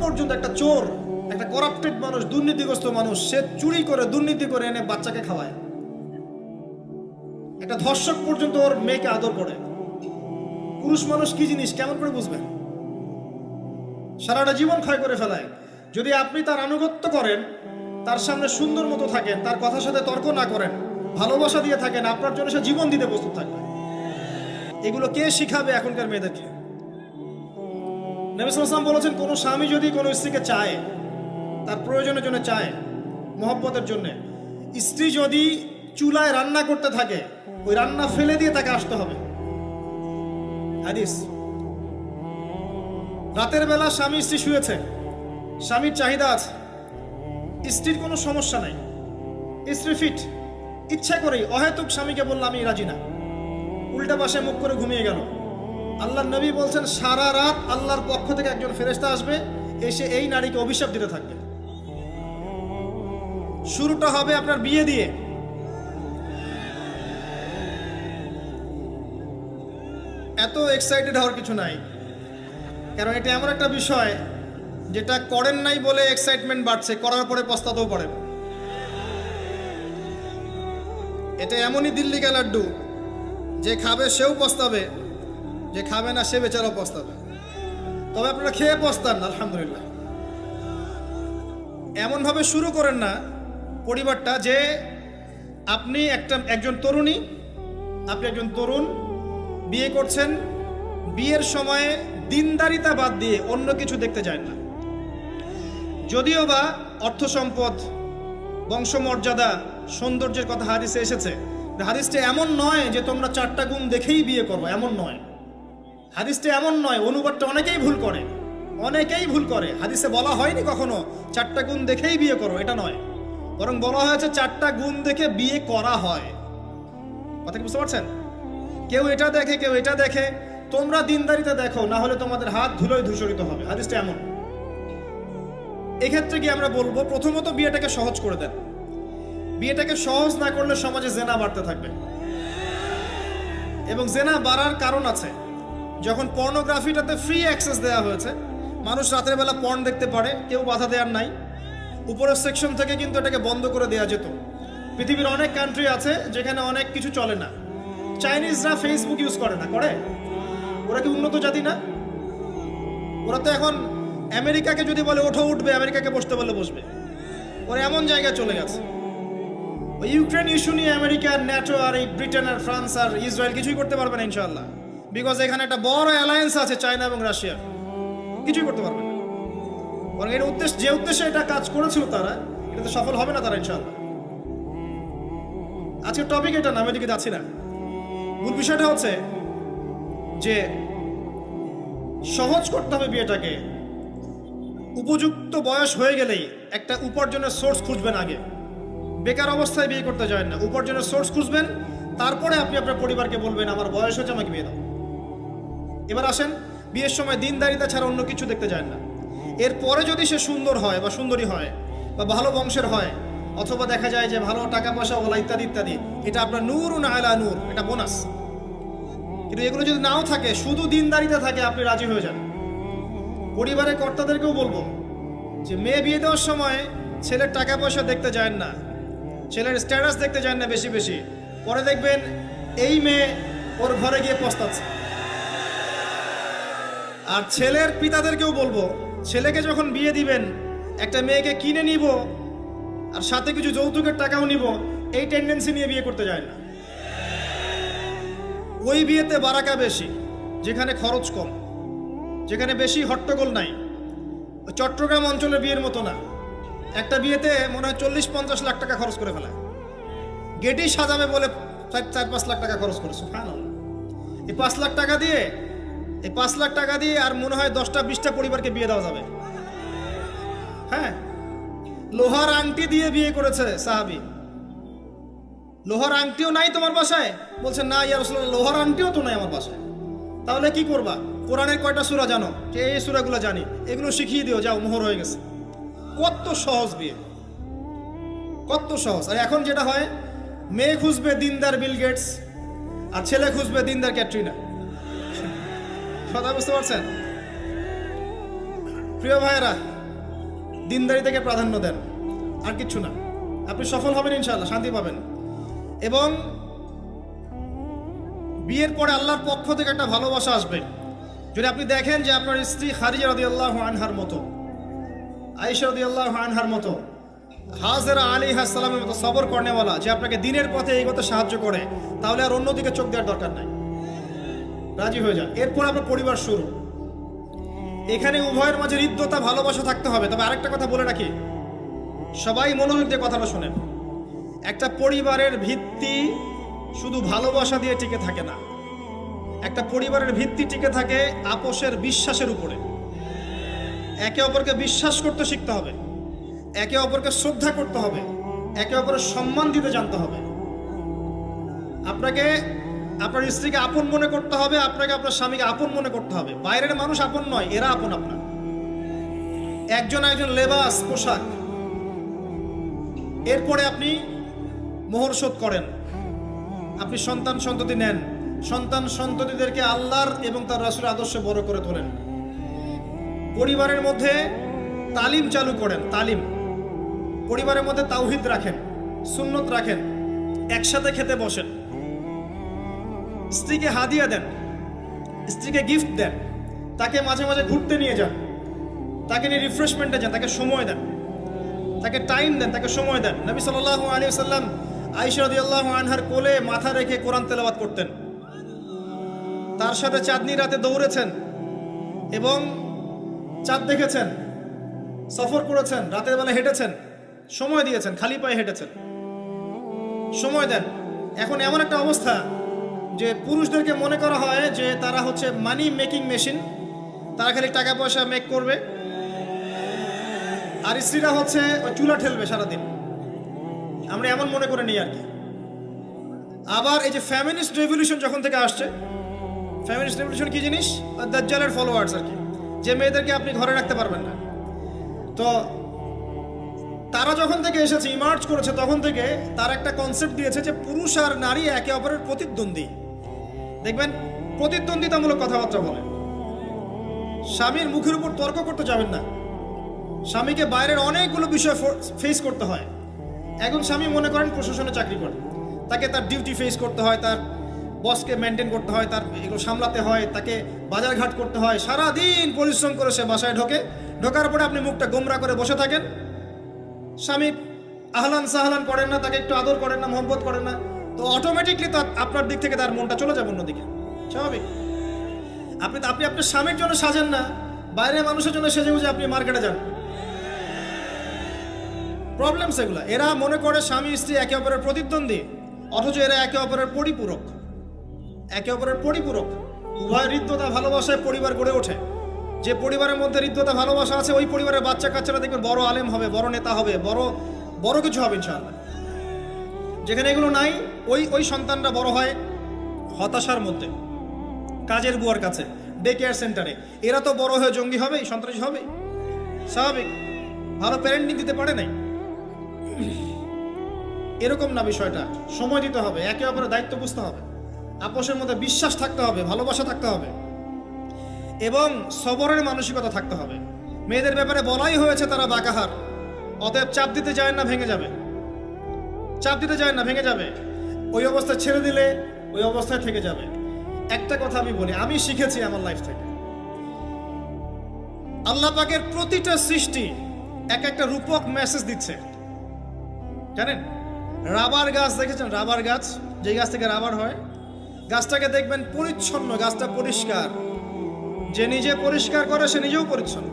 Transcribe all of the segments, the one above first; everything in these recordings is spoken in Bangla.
পর্যন্ত একটা চোর, একটা করাপ্টেড মানুষ, দুর্নীতিগ্রস্ত মানুষ, সে চুরি করে দুর্নীতি করে এনে বাচ্চাকে খাওয়ায়। একটা ধর্ষক পর্যন্ত ওর মেয়েকে আদর করে। পুরুষ মানুষ কি জিনিস কেমন করে বুঝবেন? সারাটা জীবন ক্ষয় করে ফেলায়। যদি আপনি তার আনুগত্য করেন, তার সামনে সুন্দর মতো থাকেন, তার কথার সাথে তর্ক না করেন, ভালোবাসা দিয়ে থাকেন, আপনার জন্য সে জীবন দিতে প্রস্তুত থাকবে। এগুলো কে শিখাবে এখনকার মেয়েদেরকে? নবী সাল্লাল্লাহু আলাইহি ওয়াসাল্লাম বলেছেন, কোনো স্বামী যদি কোনো স্ত্রীকে চায়, তার প্রয়োজনের জন্য চায়, মহব্বতের জন্য, স্ত্রী যদি চুলায় রান্না করতে থাকে, ওই রান্না ফেলে দিয়ে তাকে আসতে হবে। হাদিস। রাতের বেলা স্বামী স্ত্রী শুয়েছে, স্বামীর চাহিদা আছে, স্ত্রীর কোনো সমস্যা নাই, স্ত্রী ফিট, ইচ্ছা করেই অহেতুক স্বামীকে বলল আমি রাজি না, উল্টা পাশে মুখ করে ঘুমিয়ে গেল। আল্লাহর নবী বলছেন, সারা রাত আল্লাহর পক্ষ থেকে একজন ফেরেশতা আসবে, এসে এই নারীকে অভিশাপ দিতে থাকবে। শুরুটা হবে আপনার বিয়ে দিয়ে। এত এক্সাইটেড হওয়ার কিছু নাই, কারণ এটা এমন একটা বিষয় যেটা করেন নাই বলে এক্সাইটমেন্ট বাড়ছে, করার পরে পস্তাতেও পারেন। এটা এমনই দিল্লি কা লাড্ডু, যে খাবে সেও পস্তাবে, যে খাবে না সে বেচারাও পস্তাবে। তবে আপনারা খেয়ে পস্তান, আলহামদুলিল্লাহ। এমনভাবে শুরু করেন না পরিবারটা যে আপনি একজন তরুণী, আপনি একজন তরুণ, বিয়ে করছেন, বিয়ের সময়ে দিনদারিতা বাদ দিয়ে অন্য কিছু দেখতে যায় না। যদিও বা অর্থ সম্পদ, বংশমর্যাদা, সৌন্দর্যের কথা হাদিসে এসেছে, হাদিসটা এমন নয় যে তোমরা 4টা গুণ দেখেই বিয়ে করো, এমন নয়। হাদিসটা এমন নয়, অনুবাদটা অনেকেই ভুল করে, অনেকেই ভুল করে। হাদিসে বলা হয়নি কখনো 4টা গুণ দেখেই বিয়ে করো, এটা নয়, বরং বলা হয়েছে 4টা গুণ দেখে বিয়ে করা হয়। কথা কি বুঝতে পারছেন? কেউ এটা দেখে, কেউ এটা দেখে। তোমরা দিনদারিতা দেখো, না হলে তোমাদের হাত ধুলোয় ধূসরিত হবে। হাদিসটা এমন। এক্ষেত্রে কি আমরা বলবো, প্রথমত বিয়েটাকে সহজ করে দেন। বিয়েটাকে সহজ না করলে সমাজে জেনা বাড়তে থাকবে, এবং জেনা বাড়ার কারণ আছে। যখন পর্নোগ্রাফিটাতে ফ্রি অ্যাক্সেস দেওয়া হয়েছে, মানুষ রাতের বেলা পর্ন দেখতে পারে, কেউ বাধা দেওয়ার নাই। উপরের সেকশন থেকে কিন্তু এটাকে বন্ধ করে দেওয়া যেত। পৃথিবীর অনেক কান্ট্রি আছে যেখানে অনেক কিছু চলে না। চাইনিজরা ফেসবুক ইউজ করে না, করে? ওরা কি উন্নত জাতি না? ওরা তো এখন আমেরিকাকে যদি বলে ওঠো উঠবে, আমেরিকাকে বসতে বলে বসবে। ওরা এমন জায়গায় চলে গেছে। ওই ইউক্রেন ইস্যু নিয়ে আমেরিকা, ন্যাটো আর এই ব্রিটেন আর ফ্রান্স আর ইসরায়েল কিছুই করতে পারবে না ইনশাআল্লাহ, বিকজ এখানে একটা বড় অ্যালায়েন্স আছে চায়না এবং রাশিয়া। কিছুই করতে পারবে না। বরং এর উদ্দেশ্য, যে উদ্দেশ্যে এটা কাজ করেছিল তারা, এটাতে সফল হবে না তারা ইনশাআল্লাহ। আজকের টপিক এটা না, আমি এদিকে যাচ্ছি না। মূল বিষয়টা হচ্ছে যে সহজ করতে হবে বিয়েটাকে। উপযুক্ত বয়স হয়ে গেলেই একটা উপার্জনের সোর্স খুঁজবেন আগে। বেকার অবস্থায় বিয়ে করতে যায় না, উপার্জনের সোর্স খুঁজবেন, তারপরে আপনি আপনার পরিবারকে বলবেন আমার বয়স হয়েছে, আমাকে বিয়ে দাও। এবার আসেন, বিয়ের সময় দিনদারিতা ছাড়া অন্য কিছু দেখতে যায় না। এরপরে যদি সে সুন্দর হয় বা সুন্দরী হয় বা ভালো বংশের হয়, অথবা দেখা যায় যে ভালো টাকা পয়সা ওলা ইত্যাদি ইত্যাদি, এটা আপনার নূরুন আলা নূর, এটা বোনাস। কিন্তু এগুলো যদি নাও থাকে, শুধু দিনদারিতা থাকে, আপনি রাজি হয়ে যান। পরিবারের কর্তাদেরকেও বলবো যে মেয়ে বিয়ে দেওয়ার সময় ছেলের টাকা পয়সা দেখতে যায় না, ছেলের স্ট্যাটাস দেখতে যায় না বেশি বেশি। পরে দেখবেন এই মেয়ে ওর ঘরে গিয়ে পস্তাচ্ছে। আর ছেলের পিতাদেরকেও বলবো, ছেলেকে যখন বিয়ে দিবেন, একটা মেয়েকে কিনে নিব আর সাথে কিছু যৌতুকের টাকাও নিব, এই টেন্ডেন্সি নিয়ে বিয়ে করতে যায় না। ওই বিয়েতে বারাকা বেশি, যেখানে খরচ কম, যেখানে বেশি হট্টগোল নাই। চট্টগ্রাম অঞ্চলের বিয়ের মতো না। একটা বিয়েতে মনে হয় 40-50 লাখ টাকা খরচ করে ফেলায়। গেটেই সাজাবে বলে 4-5 লাখ টাকা খরচ করেছে। এই 5 লাখ টাকা দিয়ে, এই 5 লাখ টাকা দিয়ে আর মনে হয় 10টা-20টা পরিবারকে বিয়ে দেওয়া যাবে। হ্যাঁ, লোহার আংটি দিয়ে বিয়ে করেছে সাহাবী। লোহার আংটিও নাই তোমার বাসায়? বলছে না ইয়া রাসূলুল্লাহ, লোহার আংটিও তো নাই আমার বাসায়। তাহলে কি করবা? কোরআনের কয়টা সূরা জানো? যে এই সূরাগুলো জানি, এগুলো শিখিয়ে দিও, যাও, মোহর হয়ে গেছে। কত সহজ বিয়ে, কত সহজ। আর এখন যেটা হয়, মেয়ে খুঁজবে দিনদার বিল গেটস, আর ছেলে খুঁজবে দিনদার ক্যাটরিনা। কথা বুঝতে পারছেন? প্রিয় ভাইয়েরা, দিনদারি থেকে প্রাধান্য দেন, আর কিচ্ছু না। আপনি সফল হবেন ইনশাআল্লাহ, শান্তি পাবেন। এবং বিয়ের পরে আল্লাহর পক্ষ থেকে একটা ভালোবাসা আসবে। যদি আপনি দেখেন যে আপনার স্ত্রী খাদিজা রাদিয়াল্লাহু আনহার মতো, আয়েশা রাদিয়াল্লাহু আনহার মতো, হাজেরা আলাইহিস সালামের মতো সবর করেনেওয়ালা, যে আপনাকে দিনের পথে এগোতে সাহায্য করে, তাহলে আর অন্যদিকে চোখ দেওয়ার দরকার নাই, রাজি হয়ে যান। এরপর আপনার পরিবার শুরু। এখানে উভয়ের মাঝে হৃদ্যতা, ভালোবাসা থাকতে হবে। তবে আরেকটা কথা বলে রাখি, সবাই মনোযোগ দিয়ে কথাটা শোনেন। একটা পরিবারের ভিত্তি শুধু ভালোবাসা দিয়ে টিকে থাকে না। একটা পরিবারের ভিত্তি টিকে থাকে আপোষের, বিশ্বাসের উপরে। একে অপরকে বিশ্বাস করতে শিখতে হবে, একে অপরকে শ্রদ্ধা করতে হবে, একে অপরের সম্মান দিতে জানতে হবে। আপনাকে আপনার স্ত্রীকে আপন মনে করতে হবে, আপনাকে আপনার স্বামীকে আপন মনে করতে হবে। বাইরের মানুষ আপন নয়, এরা আপন আপনার। একজন একজন লেবাস, পোশাক। এরপরে আপনি মোহর শোধ করেন, আপনি সন্তান সন্ততি নেন, সন্তান সন্ততিদেরকে আল্লাহর এবং তার রাসূলের আদর্শে বড় করে তোলেন। পরিবারের মধ্যে তালিম চালু করেন, তালিম। পরিবারের মধ্যে তাওহীদ রাখেন, সুন্নত রাখেন, একসাথে খেতে বসেন। স্ত্রীকে হাদিয়া দেন, স্ত্রীকে গিফট দেন, তাকে মাঝে মাঝে ঘুরতে নিয়ে যান, তাকে নিয়ে রিফ্রেশমেন্টে যান, তাকে সময় দেন, তাকে টাইম দেন, তাকে সময় দেন। নবী সাল্লাল্লাহু আলাইহি ওয়াসাল্লাম আয়েশা রাদিয়াল্লাহু আনহার কোলে মাথা রেখে কোরআন তেলাওয়াত করতেন। তার সাথে চাঁদনি রাতে দৌড়েছেন এবং চাঁদ দেখেছেন, সফর করেছেন, রাতের বেলা হেঁটেছেন, সময় দিয়েছেন, খালি পায়ে হেঁটেছেন। সময় দেন। এখন এমন একটা অবস্থা যে পুরুষদেরকে মনে করা হয় যে তারা হচ্ছে মানি মেকিং মেশিন, তারা খালি টাকা পয়সা মেক করবে, আর স্ত্রীরা হচ্ছে চুলা ঠেলবে সারাদিন। আমরা এমন মনে করে নিই আর কি। আবার এই যে ফ্যামিনিস্ট রেভলিউশন যখন থেকে আসছে, ফ্যামিনিস্ট রেভলিউশন কি জিনিস? দাজ্জালের ফলোয়ার্স আর কি, যে মেয়েদেরকে আপনি ঘরে রাখতে পারবেন না। তো তারা যখন থেকে এসেছে, ইমার্জ করেছে, তখন থেকে তার একটা কনসেপ্ট দিয়েছে যে পুরুষ আর নারী একে অপরের প্রতিদ্বন্দ্বী। দেখবেন প্রতিদ্বন্দ্বিতামূলক কথাবার্তা বলে। স্বামীর মুখের উপর তর্ক করতে যাবেন না। স্বামীকে বাইরের অনেকগুলো বিষয় ফেস করতে হয়। একজন স্বামী মনে করেন প্রশাসনে চাকরি করে, তাকে তার ডিউটি ফেস করতে হয়, তার বসকে মেনটেন করতে হয়, তার এগুলো সামলাতে হয়, তাকে বাজারঘাট করতে হয়। সারাদিন পরিশ্রম করে সে বাসায় ঢোকার পরে আপনি মুখটা গোমরা করে বসে থাকেন। স্বামী আহলান সাহলান করেন না, তাকে একটু আদর করেন না, মহব্বত করেন না, তো অটোমেটিকলি আপনার দিক থেকে তার মনটা চলে যাবে অন্যদিকে। স্বাভাবিক। আপনি আপনার স্বামীর জন্য সাজেন না, বাইরের মানুষের জন্য সেজে বুঝে আপনি মার্কেটে যান। প্রবলেম সেগুলা। এরা মনে করে স্বামী স্ত্রী একে অপরের প্রতিদ্বন্দ্বী, অথচ এরা একে অপরের পরিপূরক। একে অপরের পরিপূরক। উভয় হৃদ্যতা, ভালোবাসায় পরিবার গড়ে ওঠে। যে পরিবারের মধ্যে হৃদ্যতা, ভালোবাসা আছে, ওই পরিবারের বাচ্চা কাচ্চারা দেখবেন বড় আলেম হবে, বড় নেতা হবে, বড় কিছু হবে ইনশাআল্লাহ। যেখানে এগুলো নাই, ওই সন্তানরা বড় হয় হতাশার মধ্যে, কাজের বুয়ার কাছে, ডে কেয়ার সেন্টারে। এরা তো বড় হয়ে জঙ্গি হবে, সন্ত্রাসী হবে, স্বাভাবিক। ভালো প্যারেন্টিং দিতে পারে নাই। এরকম না বিষয়টা। সময় দিতে হবে, একে অপরের দায়িত্ব বুঝতে হবে, আপোষের মধ্যে বিশ্বাস থাকতে হবে, ভালোবাসা থাকতে হবে এবং সবরের মানসিকতা থাকতে হবে। মেয়েদের ব্যাপারে বলাই হয়েছে তারা বাঁকাহার, অতএব চাপ দিতে যায় না, ভেঙে যাবে। চাপ দিতে যায় না, ভেঙে যাবে। ওই অবস্থায় ছেড়ে দিলে ওই অবস্থায় থেকে যাবে। একটা কথা আমি বলি, আমি শিখেছি আমার লাইফ থেকে, আল্লাহ পাকের প্রতিটা সৃষ্টি এক একটা রূপক মেসেজ দিচ্ছে। জানেন, রাবার গাছ দেখেছেন? রাবার গাছ, যে গাছ থেকে রাবার হয়, গাছটাকে দেখবেন পরিচ্ছন্ন, গাছটা পরিষ্কার। যে নিজে পরিষ্কার করে সে নিজেও পরিচ্ছন্ন।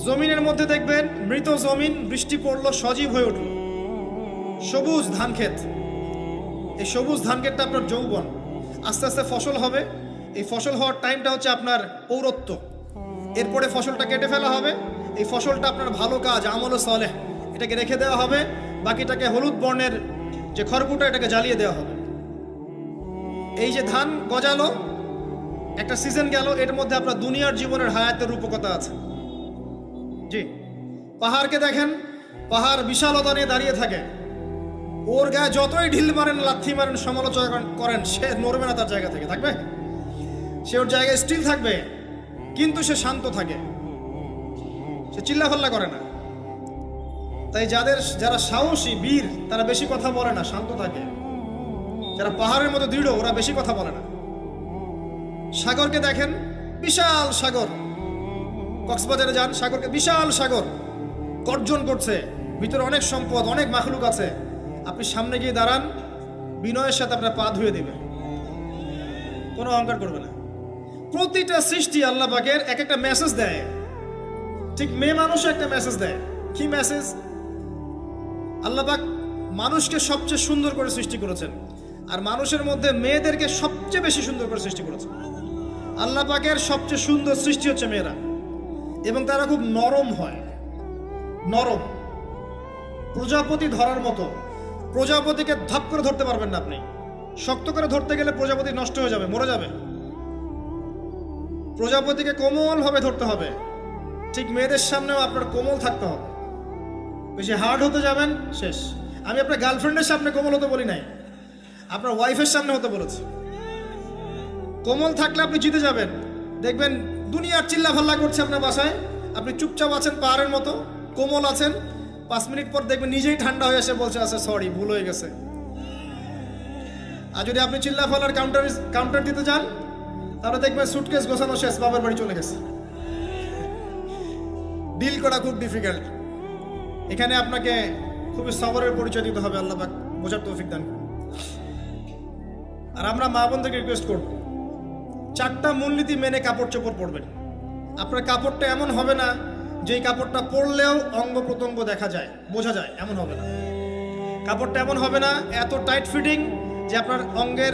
জমিনের মধ্যে দেখবেন মৃত জমিন, বৃষ্টি পড়লো, সজীব হয়ে উঠল, সবুজ ধান ক্ষেত। এই সবুজ ধান ক্ষেতটা আপনার যৌবন, আস্তে আস্তে ফসল হবে। এই ফসল হওয়ার টাইমটা হচ্ছে আপনার পৌরত্ব। এরপরে ফসলটা কেটে ফেলা হবে। এই ফসলটা আপনার ভালো কাজ, আমল সালেহ, এটাকে রেখে দেওয়া হবে। বাকিটাকে হলুদ বর্ণের যে খড়কুটা, এটাকে জ্বালিয়ে দেওয়া হবে। এই যে ধান গজালো, একটা সিজন গেল, এর মধ্যে আপনার দুনিয়ার জীবনের হায়াতের রূপকতা আছে। জি, পাহাড়কে দেখেন, পাহাড় বিশালতা নিয়ে দাঁড়িয়ে থাকে। ওর গায়ে যতই ঢিল মারেন, লাথি মারেন, সমালোচনা করেন, সে নড়বে না তার জায়গা থেকে। থাকবে, সে ওর জায়গায় স্টিল থাকবে। কিন্তু সে শান্ত থাকে, সে চিল্লাফাল্লা করে না। তাই যারা সাহসী বীর তারা বেশি কথা বলে না, শান্ত থাকে। যারা পাহাড়ের মতো দৃঢ় ওরা বেশি কথা বলে না। সাগরকে দেখেন, বিশাল সাগর, কক্সবাজারে যান, সাগরকে বিশাল সাগর গর্জন করছে, ভিতরে অনেক সম্পদ, অনেক মাখলুক আছে। আপনি সামনে গিয়ে দাঁড়ান, বিনয়ের সাথে আপনার পা ধুয়ে দেবে, কোনো অহংকার করবে না। প্রতিটা সৃষ্টি আল্লাহ পাকের এক একটা মেসেজ দেয়। ঠিক মেয়ে মানুষও একটা মেসেজ দেয়। কি মেসেজ? আল্লাহ পাক মানুষকে সবচেয়ে সুন্দর করে সৃষ্টি করেছেন, আর মানুষের মধ্যে মেয়েদেরকে সবচেয়ে বেশি সুন্দর করে সৃষ্টি করেছেন। আল্লাহ পাকের সবচেয়ে সুন্দর সৃষ্টি হচ্ছে মেয়েরা, এবং তারা খুব নরম হয়, নরম, প্রজাপতি ধরার মতো। প্রজাপতিকে ধাপ করে ধরতে পারবেন না আপনি, শক্ত করে ধরতে গেলে প্রজাপতি নষ্ট হয়ে যাবে, মরে যাবে। প্রজাপতিকে কোমলভাবে ধরতে হবে। ঠিক মেয়েদের সামনেও আপনার কোমল থাকতে হবে। বেশি হার্ড হতে যাবেন, শেষ। আমি আপনার গার্লফ্রেন্ডের সামনে কোমল হতে বলি নাই, আপনার ওয়াইফের সামনে হতে বলেছি। কোমল থাকলে আপনি জিতে যাবেন। দেখবেন দুনিয়ার চিল্লা ফাল্লা করছে আপনার বাসায়, আপনি চুপচাপ আছেন পাহাড়ের মতো, কোমল আছেন। 5 মিনিট পর দেখবেন নিজেই ঠান্ডা হয়ে এসে বলছে, আচ্ছা সরি, ভুল হয়ে গেছে। আর যদি আপনি চিল্লা ফাল্লার কাউন্টার দিতে যান, তাহলে দেখবেন সুটকেস গোছানো শেষ, বাবার বাড়ি চলে গেছে। ডিল করা খুব ডিফিকাল্ট। এখানে আপনাকে খুবই সবরের পরিচয় দিতে হবে। আল্লাহ পাক বোঝার তৌফিক দান করুন। আর আমরা মা বোনদেরকে রিকোয়েস্ট করব, 4টা মূলনীতি মেনে কাপড় চোপড় পরবেন। আপনার কাপড়টা এমন হবে না যেই কাপড়টা পরলেও অঙ্গ প্রত্যঙ্গ দেখা যায়, বোঝা যায়, এমন হবে না। কাপড়টা এমন হবে না এত টাইট ফিটিং যে আপনার অঙ্গের